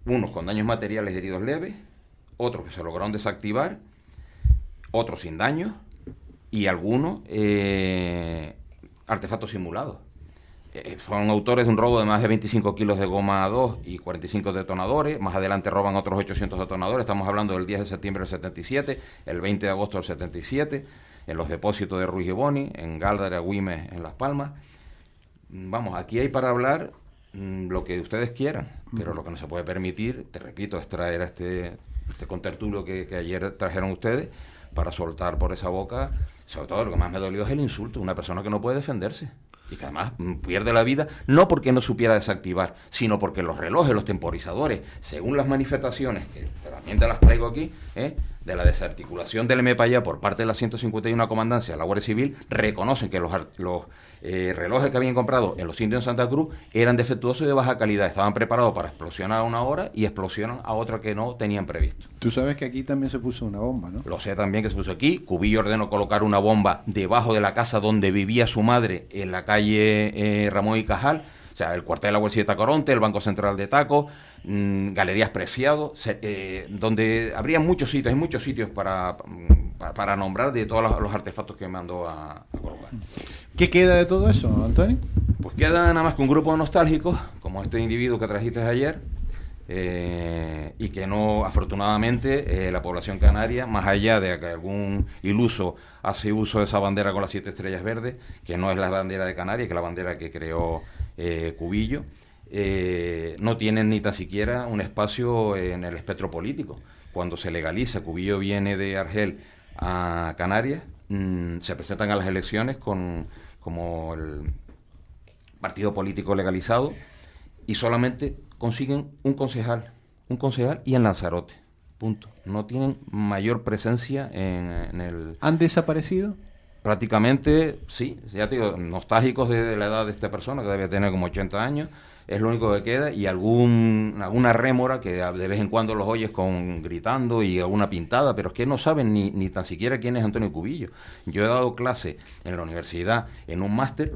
S18: unos con daños materiales heridos leves, otros que se lograron desactivar, otros sin daños y algunos artefactos simulados. Son autores de un robo de más de 25 kilos de goma 2 y 45 detonadores. Más adelante roban otros 800 detonadores. Estamos hablando del 10 de septiembre del 77, el 20 de agosto del 77, en los depósitos de Ruiz y Boni, en Gáldara, Güímez, en Las Palmas. Vamos, aquí hay para hablar lo que ustedes quieran, pero lo que no se puede permitir, te repito, es traer a este contertulio que ayer trajeron ustedes para soltar por esa boca. Sobre todo lo que más me dolió es el insulto, una persona que no puede defenderse y que además pierde la vida, no porque no supiera desactivar, sino porque los relojes, los temporizadores, según las manifestaciones, que también te las traigo aquí, de la desarticulación del MPAYA por parte de la 151 Comandancia de la Guardia Civil, reconocen que los relojes que habían comprado en los indios en Santa Cruz eran defectuosos y de baja calidad, estaban preparados para explosionar a una hora y explosionan a otra que no tenían previsto.
S3: Tú sabes que aquí también se puso una bomba, ¿no?
S18: Lo sé también que se puso aquí. Cubillo ordenó colocar una bomba debajo de la casa donde vivía su madre, en la calle Ramón y Cajal, o sea, el cuartel de la Guardia Civil de Tacoronte, el Banco Central de Taco, Galerías Preciado, donde habría muchos sitios, hay muchos sitios para nombrar de todos los artefactos que mandó a colocar.
S3: ¿Qué queda de todo eso, Antonio?
S18: Pues queda nada más que un grupo de nostálgicos, como este individuo que trajiste ayer, y que no, afortunadamente, la población canaria, más allá de que algún iluso hace uso de esa bandera con las 7 estrellas verdes, que no es la bandera de Canarias, que es la bandera que creó Cubillo, no tienen ni tan siquiera un espacio en el espectro político. Cuando se legaliza, Cubillo viene de Argel a Canarias, se presentan a las elecciones como el partido político legalizado y solamente consiguen un concejal y en Lanzarote, punto. No tienen mayor presencia en el...
S3: ¿Han desaparecido?
S18: Prácticamente, sí, ya te digo, nostálgicos de la edad de esta persona, que debe tener como 80 años, es lo único que queda, y alguna rémora que de vez en cuando los oyes gritando y alguna pintada, pero es que no saben ni tan siquiera quién es Antonio Cubillo. Yo he dado clase en la universidad en un máster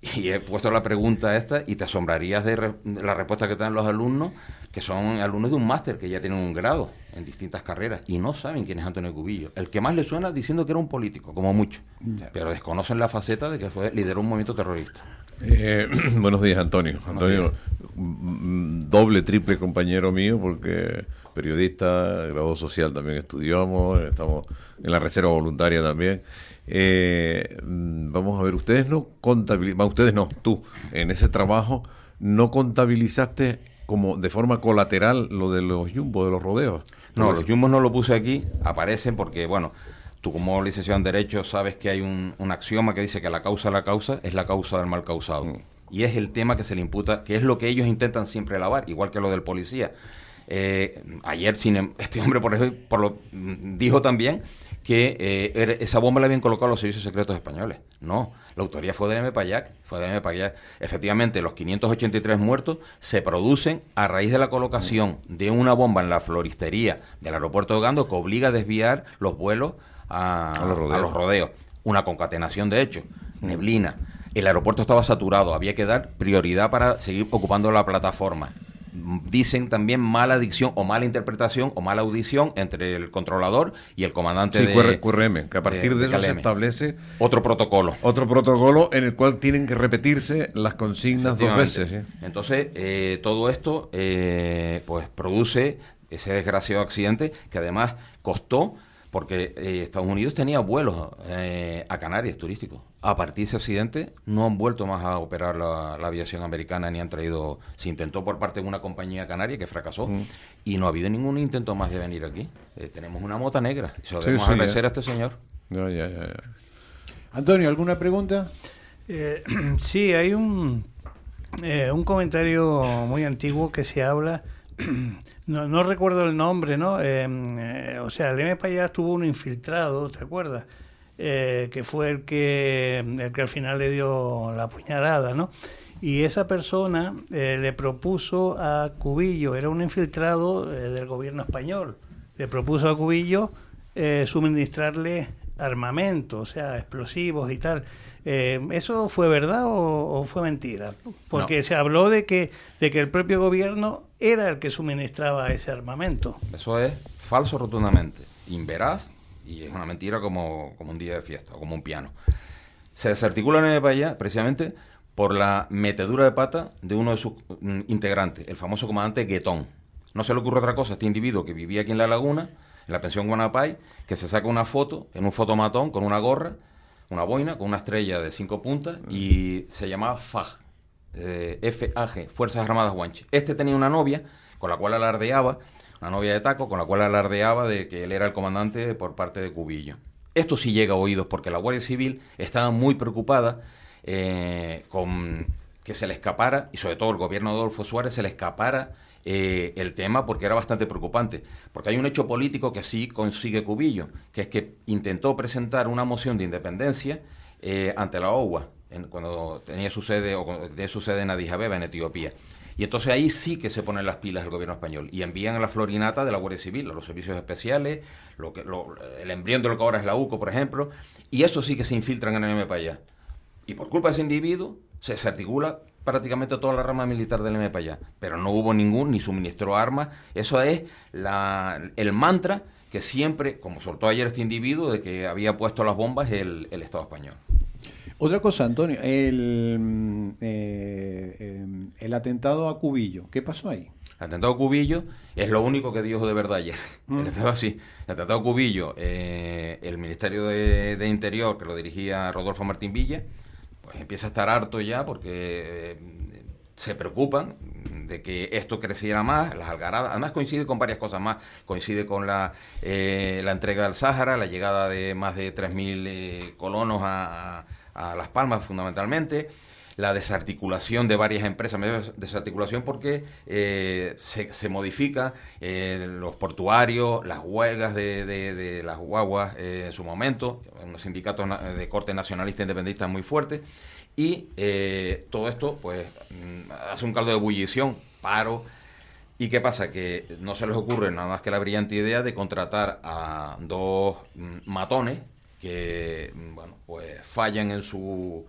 S18: y he puesto la pregunta esta y te asombrarías de la respuesta que te dan los alumnos, que son alumnos de un máster que ya tienen un grado en distintas carreras y no saben quién es Antonio Cubillo. El que más le suena diciendo que era un político, como mucho, pero desconocen la faceta de que lideró un movimiento terrorista.
S4: Buenos días, Antonio. Antonio, doble, triple compañero mío, porque periodista, grado social también estudiamos, estamos en la reserva voluntaria también. Vamos a ver, tú, en ese trabajo, ¿no contabilizaste como de forma colateral lo de los jumbos, de los rodeos?
S18: No, los jumbos no lo puse aquí, aparecen porque, bueno, tú como licenciado en Derecho sabes que hay un axioma que dice que la causa es la causa del mal causado. Y es el tema que se le imputa, que es lo que ellos intentan siempre lavar, igual que lo del policía. Ayer este hombre, por ejemplo, dijo también que esa bomba la habían colocado los servicios secretos españoles. No, la autoría fue del MPAYAC. Efectivamente, los 583 muertos se producen a raíz de la colocación de una bomba en la floristería del aeropuerto de Gando que obliga a desviar los vuelos a los rodeos. Una concatenación de hechos, neblina. El aeropuerto estaba saturado, había que dar prioridad para seguir ocupando la plataforma. Dicen también mala dicción o mala interpretación o mala audición entre el controlador y el comandante de
S4: QRM, que a partir de eso se establece
S18: otro protocolo
S4: en el cual tienen que repetirse las consignas 2 veces. ¿Sí?
S18: Entonces, todo esto pues produce ese desgraciado accidente que además costó, porque Estados Unidos tenía vuelos a Canarias turísticos. A partir de ese accidente no han vuelto más a operar la aviación americana, ni han traído. Se intentó por parte de una compañía canaria que fracasó y no ha habido ningún intento más de venir aquí. Tenemos una mota negra, se lo debemos agradecer a este señor.
S4: Ya.
S3: Antonio, ¿alguna pregunta?
S5: Sí, hay un comentario muy antiguo que se habla. No recuerdo el nombre, ¿no? O sea, el MPAYAC tuvo un infiltrado, ¿te acuerdas? Que fue el que al final le dio la puñalada, ¿no? Y esa persona le propuso a Cubillo, era un infiltrado del gobierno español, le propuso a Cubillo suministrarle armamento, o sea, explosivos y tal. ¿Eso fue verdad o fue mentira? Porque se habló de que el propio gobierno era el que suministraba ese armamento.
S18: Eso es falso rotundamente, inveraz, y es una mentira como un día de fiesta o como un piano. Se desarticula en el MPAYAC precisamente por la metedura de pata de uno de sus integrantes, el famoso comandante Guetón. No se le ocurre otra cosa a este individuo que vivía aquí en La Laguna, en la pensión Guanapay, que se saca una foto en un fotomatón con una gorra, una boina con una estrella de 5 puntas y se llamaba FAG, FAG, Fuerzas Armadas Guanche. Este tenía una novia con la cual alardeaba, una novia de taco con la cual alardeaba de que él era el comandante por parte de Cubillo. Esto sí llega a oídos porque la Guardia Civil estaba muy preocupada con que se le escapara, y sobre todo el gobierno de Adolfo Suárez se le escapara el tema, porque era bastante preocupante. Porque hay un hecho político que sí consigue Cubillo, que es que intentó presentar una moción de independencia ante la OUA, cuando tenía su sede en Addis Abeba, en Etiopía. Y entonces ahí sí que se ponen las pilas el gobierno español y envían a la florinata de la Guardia Civil, a los servicios especiales, el embrión de lo que ahora es la UCO, por ejemplo, y eso sí que se infiltran en el MPAYAC. Y por culpa de ese individuo se articula prácticamente toda la rama militar del MPAYAC, pero no hubo ni suministró armas. Eso es el mantra que siempre, como soltó ayer este individuo, de que había puesto las bombas el Estado español.
S3: Otra cosa, Antonio, el atentado a Cubillo, ¿qué pasó ahí?
S18: El atentado a Cubillo es lo único que dijo de verdad ayer. El atentado a Cubillo, el Ministerio de Interior, que lo dirigía Rodolfo Martín Villa, pues empieza a estar harto ya porque se preocupan de que esto creciera más, las algaradas. Además coincide con varias cosas más. Coincide con la entrega del Sáhara, la llegada de más de 3.000 colonos a Las Palmas, fundamentalmente, la desarticulación de varias empresas, desarticulación porque se modifica los portuarios, las huelgas de las guaguas en su momento, unos sindicatos de corte nacionalista independentista muy fuertes, Y todo esto, pues, hace un caldo de ebullición, paro. ¿Y qué pasa? Que no se les ocurre nada más que la brillante idea de contratar a dos matones que, bueno, pues fallan en su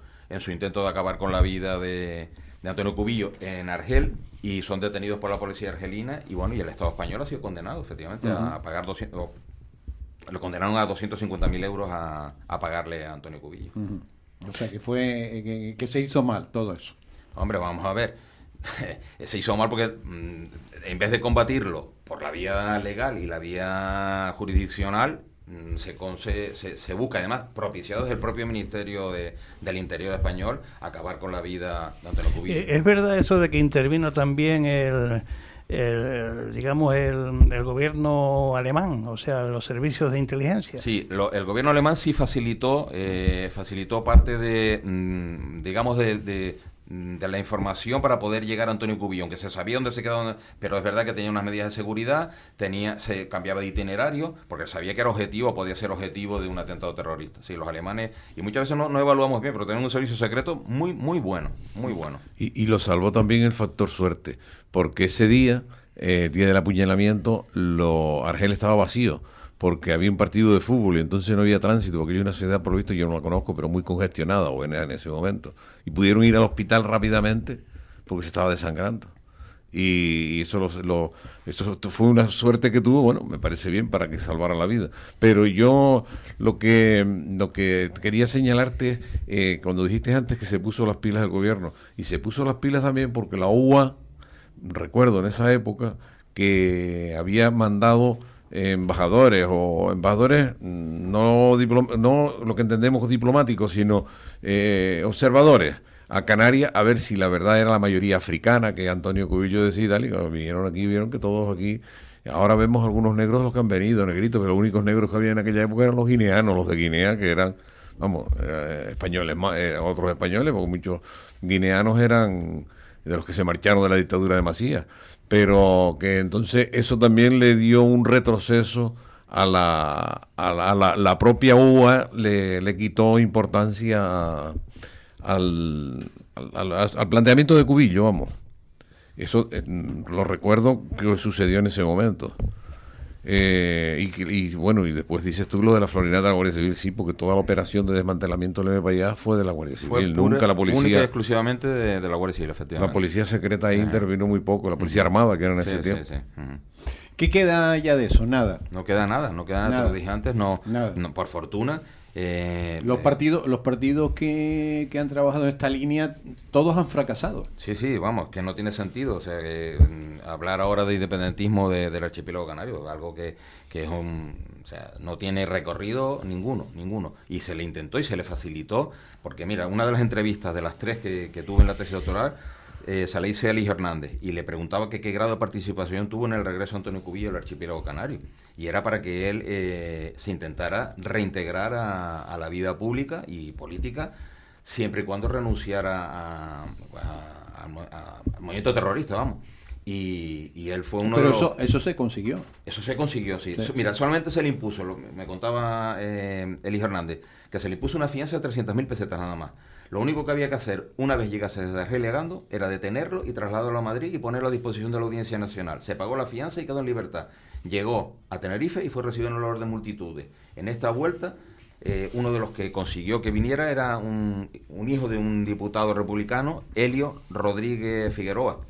S18: intento de acabar con la vida de Antonio Cubillo en Argel, y son detenidos por la policía argelina, y bueno, y el Estado español ha sido condenado, efectivamente, a pagar lo condenaron a 250.000 euros a pagarle a Antonio Cubillo.
S3: O sea, que fue que se hizo mal todo eso.
S18: Hombre, vamos a ver. Se hizo mal porque en vez de combatirlo por la vía legal y la vía jurisdiccional, se busca, además propiciado desde el propio Ministerio del Interior español, acabar con la vida de Antonio Cubillo.
S5: ¿Es verdad eso de que intervino también el gobierno alemán, o sea, los servicios de inteligencia?
S18: Sí, el gobierno alemán sí facilitó parte de la información para poder llegar a Antonio Cubillo, aunque se sabía dónde se quedaba, pero es verdad que tenía unas medidas de seguridad, se cambiaba de itinerario, porque sabía que era podía ser objetivo de un atentado terrorista. Sí, los alemanes, y muchas veces no evaluamos bien, pero tienen un servicio secreto muy bueno, muy bueno.
S4: Y lo salvó también el factor suerte, porque ese día del apuñalamiento, Argel estaba vacío, porque había un partido de fútbol y entonces no había tránsito, porque hay una ciudad, por lo visto, yo no la conozco, pero muy congestionada en ese momento. Y pudieron ir al hospital rápidamente porque se estaba desangrando. Y eso fue una suerte que tuvo, bueno, me parece bien para que salvara la vida. Pero yo lo que quería señalarte, cuando dijiste antes que se puso las pilas el gobierno, y se puso las pilas también porque la UA, recuerdo en esa época, que había mandado embajadores no lo que entendemos diplomáticos, sino observadores a Canarias, a ver si la verdad era la mayoría africana que Antonio Cubillo decía, y tal, y cuando vinieron aquí, vieron que todos aquí, ahora vemos algunos negros los que han venido, negritos, pero los únicos negros que había en aquella época eran los guineanos, los de Guinea, que eran, españoles, otros españoles, porque muchos guineanos eran de los que se marcharon de la dictadura de Macías, pero que entonces eso también le dio un retroceso a la propia UA, le quitó importancia al planteamiento de Cubillo, vamos. Eso lo recuerdo que sucedió en ese momento. Y bueno, y después dices tú lo de la florinata de la Guardia Civil, sí, porque toda la operación de desmantelamiento del MPA fue de la Guardia Civil, nunca la policía.
S18: Única y exclusivamente de la Guardia Civil, efectivamente.
S4: La policía secreta ahí intervino muy poco, la policía armada que era en ese tiempo.
S18: Sí.
S3: ¿Qué queda ya de eso? Nada.
S18: No queda nada, te lo dije antes, no, por fortuna.
S3: Los partidos que han trabajado en esta línea, todos han fracasado.
S18: Sí, vamos, que no tiene sentido. O sea, que hablar ahora de independentismo del archipiélago canario, algo que es o sea, no tiene recorrido ninguno. Y se le intentó y se le facilitó, porque mira, una de las entrevistas de las tres que tuve en la tesis doctoral, se le hice a Eligio Hernández y le preguntaba que qué grado de participación tuvo en el regreso de Antonio Cubillo al archipiélago canario, y era para que él se intentara reintegrar a la vida pública y política, siempre y cuando renunciara al movimiento terrorista, vamos. Y él fue uno de los...
S3: Pero eso se consiguió.
S18: Eso se consiguió, sí. Mira, solamente se le impuso, me contaba Eligio Hernández, que se le impuso una fianza de 300.000 pesetas nada más. Lo único que había que hacer, una vez llegase desde Argelia a Gando, era detenerlo y trasladarlo a Madrid y ponerlo a disposición de la Audiencia Nacional. Se pagó la fianza y quedó en libertad. Llegó a Tenerife y fue recibido en el orden de multitudes. En esta vuelta, uno de los que consiguió que viniera era un hijo de un diputado republicano, Helio Rodríguez Figueroa.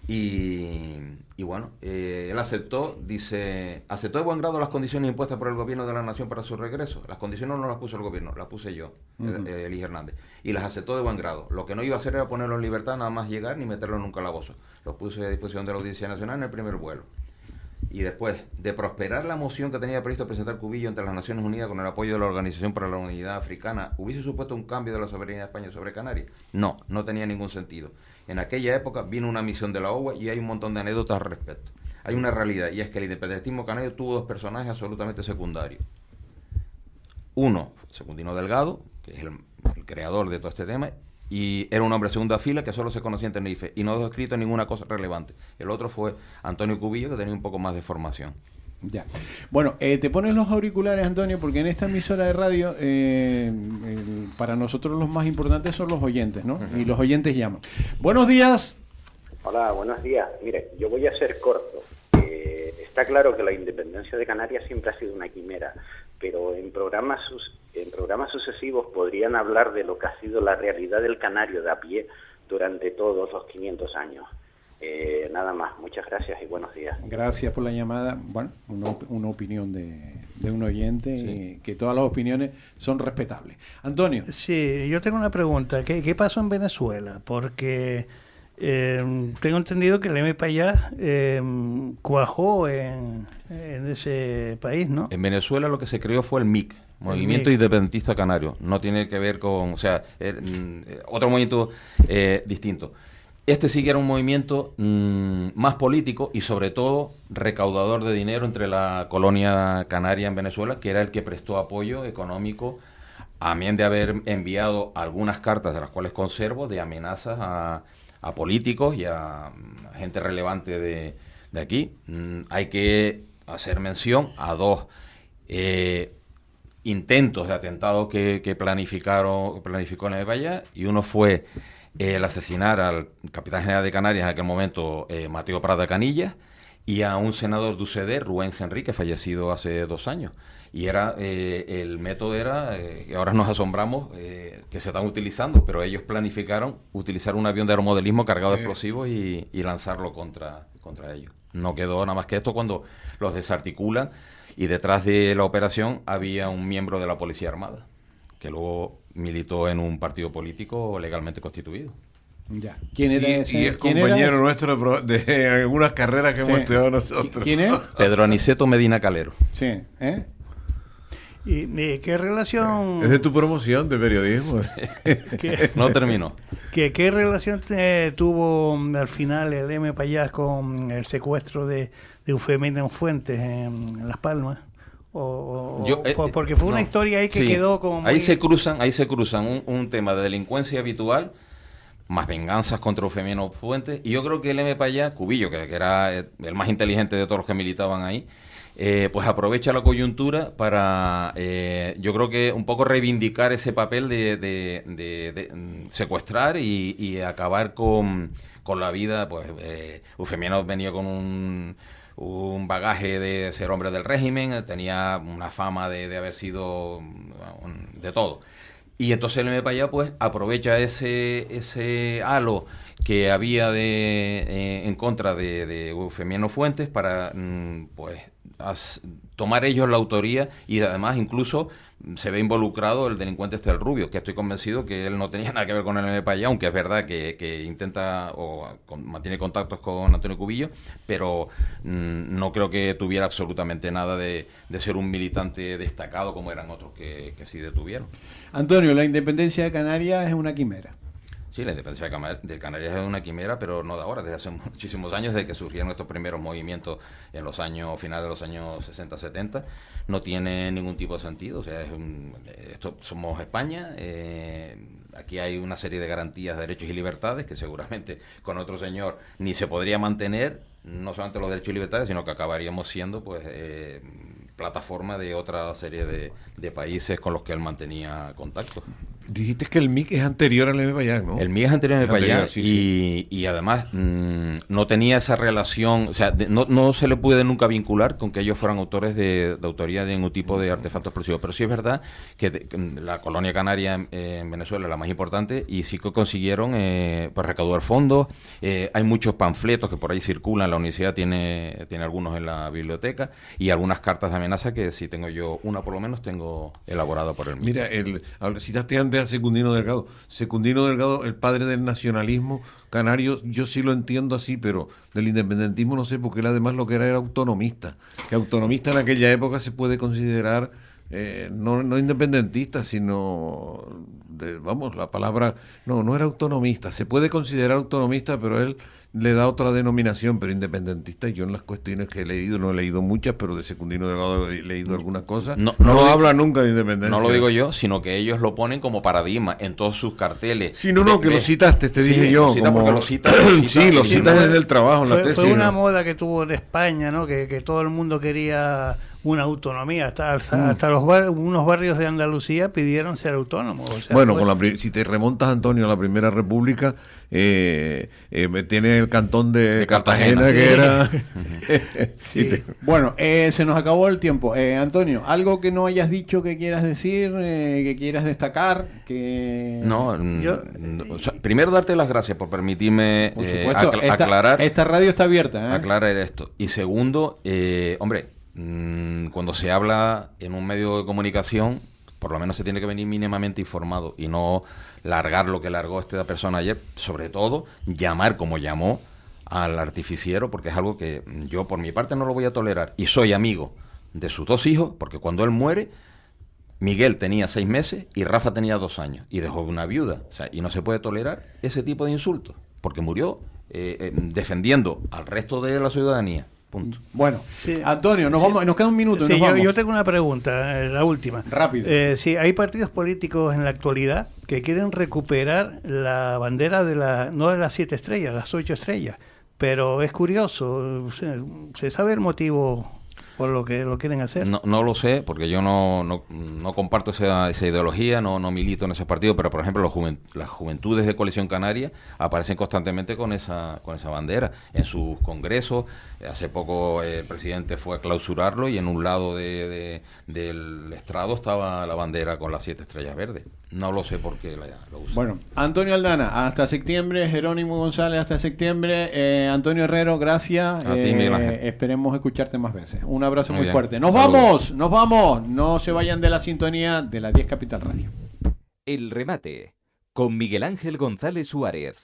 S18: Y bueno, él aceptó de buen grado las condiciones impuestas por el gobierno de la nación para su regreso. Las condiciones no las puso el gobierno, las puse yo, Eligio Hernández, y las aceptó de buen grado. Lo que no iba a hacer era ponerlo en libertad, nada más llegar, ni meterlo en un calabozo. Lo puse a disposición de la Audiencia Nacional en el primer vuelo. Y después de prosperar la moción que tenía previsto presentar Cubillo ante las Naciones Unidas con el apoyo de la Organización para la Unidad Africana, ¿hubiese supuesto un cambio de la soberanía de España sobre Canarias? No tenía ningún sentido. En aquella época vino una misión de la OEA y hay un montón de anécdotas al respecto. Hay una realidad, y es que el independentismo canario tuvo dos personajes absolutamente secundarios. Uno, Secundino Delgado, que es el creador de todo este tema, y era un hombre de segunda fila que solo se conocía en Tenerife y no dejó escrito ninguna cosa relevante. El otro fue Antonio Cubillo, que tenía un poco más de formación.
S3: Ya. Bueno, te pones los auriculares, Antonio, porque en esta emisora de radio, para nosotros los más importantes son los oyentes, ¿no? Y los oyentes llaman. Buenos días.
S19: Hola, buenos días. Mire, yo voy a ser corto. Está claro que la independencia de Canarias siempre ha sido una quimera, pero en programas sucesivos podrían hablar de lo que ha sido la realidad del canario de a pie durante todos los 500 años. Nada más, muchas gracias y buenos días.
S3: Gracias por la llamada. Bueno, una opinión de un oyente, sí. Que todas las opiniones son respetables. Antonio.
S5: Sí, yo tengo una pregunta. ¿Qué pasó en Venezuela? Porque tengo entendido que el M-Payá cuajó en ese país, ¿no?
S18: En Venezuela lo que se creó fue el MIC, Movimiento Independentista Canario. No tiene que ver con, o sea, otro movimiento distinto. Este sí que era un movimiento más político y sobre todo recaudador de dinero entre la colonia canaria en Venezuela, que era el que prestó apoyo económico, amén de haber enviado algunas cartas, de las cuales conservo, de amenazas a políticos y a gente relevante de aquí. Hay que hacer mención a dos intentos de atentado que planificó el M-Payá, y uno fue el asesinar al capitán general de Canarias en aquel momento, Mateo Prada Canillas, y a un senador de UCD, Rubens Enrique, fallecido hace 2 años. Y el método era, que ahora nos asombramos que se están utilizando, pero ellos planificaron utilizar un avión de aeromodelismo cargado de explosivos y lanzarlo contra ellos. No quedó nada más que esto cuando los desarticulan, y detrás de la operación había un miembro de la Policía Armada, que luego militó en un partido político legalmente constituido.
S3: Ya. ¿Quién era ese?
S4: Y es compañero nuestro de algunas carreras que hemos estudiado nosotros.
S3: ¿Quién es?
S18: Pedro Aniceto Medina Calero.
S3: Sí,
S5: ¿Y qué relación?
S4: Es de tu promoción de periodismo.
S18: No terminó.
S5: ¿Qué relación tuvo al final el M-Payá con el secuestro de Eufemino Fuentes en Las Palmas? Porque fue una historia ahí que quedó como muy...
S18: Ahí se cruzan un tema de delincuencia habitual, más venganzas contra Eufemino Fuentes, y yo creo que el M-Payá, Cubillo, que era el más inteligente de todos los que militaban ahí, pues aprovecha la coyuntura para, yo creo que un poco reivindicar ese papel de secuestrar y acabar con la vida. Pues Eufemino venía con un bagaje de ser hombre del régimen, tenía una fama de haber sido de todo. Y entonces el M-Payá pues aprovecha ese halo que había en contra de Eufemino Fuentes para pues tomar ellos la autoría, y además incluso se ve involucrado el delincuente el Rubio, que estoy convencido que él no tenía nada que ver con el M-Payá, aunque es verdad que intenta mantiene contactos con Antonio Cubillo, pero no creo que tuviera absolutamente nada de ser un militante destacado como eran otros que sí detuvieron.
S3: Antonio, la independencia de Canarias es una quimera.
S18: Sí, la independencia de Canarias es una quimera, pero no de ahora, desde hace muchísimos años, desde que surgieron estos primeros movimientos en los años finales de los años 60-70, no tiene ningún tipo de sentido. O sea, somos España, aquí hay una serie de garantías, derechos y libertades que seguramente con otro señor ni se podría mantener, no solamente los derechos y libertades, sino que acabaríamos siendo pues plataforma de otra serie de países con los que él mantenía contacto.
S4: Dijiste que el MIC es anterior al M-Payá, ¿no?
S18: El MIC es anterior al M-Payá,
S4: sí.
S18: Y además no tenía esa relación, o sea, no se le puede nunca vincular con que ellos fueran autores de autoría de ningún tipo de artefacto explosivo. Pero sí es verdad que la colonia canaria en Venezuela es la más importante, y sí que consiguieron pues recaudar fondos. Hay muchos panfletos que por ahí circulan, la universidad tiene algunos en la biblioteca, y algunas cartas de amenaza que sí tengo yo, una por lo menos tengo elaborada por el MIC.
S4: Mira, citaste antes a Secundino Delgado. Secundino Delgado, el padre del nacionalismo canario, yo sí lo entiendo así, pero del independentismo no sé, porque él además lo que era autonomista. Que autonomista en aquella época se puede considerar no independentista, sino, la palabra, no era autonomista, se puede considerar autonomista, pero él le da otra denominación, pero independentista. Yo en las cuestiones que he leído, no he leído muchas, pero de Secundino Delgado he leído algunas cosas, no habla nunca de independencia.
S18: No lo digo yo, sino que ellos lo ponen como paradigma en todos sus carteles.
S4: Sí, que lo citaste, dije yo.
S18: Lo cita porque lo cita
S4: lo citas desde el trabajo, en la tesis.
S5: Fue una moda que tuvo en España, ¿no? Que todo el mundo quería una autonomía, hasta unos barrios de Andalucía pidieron ser autónomos. O sea,
S4: bueno, si te remontas, Antonio, a la Primera República, tiene el cantón de Cartagena,
S3: sí.
S4: Que era...
S3: Sí. Bueno, se nos acabó el tiempo. Antonio, ¿algo que no hayas dicho que quieras decir, que quieras destacar?
S18: Primero darte las gracias por permitirme
S3: por supuesto,
S18: aclarar.
S3: Esta radio está abierta.
S18: Aclarar esto. Y segundo, cuando se habla en un medio de comunicación, por lo menos se tiene que venir mínimamente informado y no largar lo que largó esta persona ayer, sobre todo llamar como llamó al artificiero, porque es algo que yo por mi parte no lo voy a tolerar, y soy amigo de sus dos hijos, porque cuando él muere, Miguel tenía 6 meses y Rafa tenía 2 años y dejó una viuda, y no se puede tolerar ese tipo de insultos, porque murió defendiendo al resto de la ciudadanía. Punto.
S3: Bueno, Antonio, nos queda un minuto.
S5: Sí, yo tengo una pregunta, la última.
S3: Rápido.
S5: Sí, hay partidos políticos en la actualidad que quieren recuperar la bandera no de las 7 estrellas, las 8 estrellas. Pero es curioso, ¿se sabe el motivo por lo que lo quieren hacer?
S18: No lo sé, porque yo no comparto esa ideología, no milito en ese partido, pero por ejemplo las juventudes de Coalición Canaria aparecen constantemente con esa bandera en sus congresos. Hace poco el presidente fue a clausurarlo y en un lado del estrado estaba la bandera con las 7 estrellas verdes. No lo sé por qué lo usan.
S3: Bueno, Antonio Aldana, hasta septiembre. Jerónimo González, hasta septiembre. Antonio Herrero, gracias.
S18: A ti, Miguel Ángel.
S3: Esperemos escucharte más veces. Un abrazo muy
S18: bien.
S3: fuerte. Nos vamos. No se vayan de la sintonía de la 10 Capital Radio.
S2: El remate con Miguel Ángel González Suárez.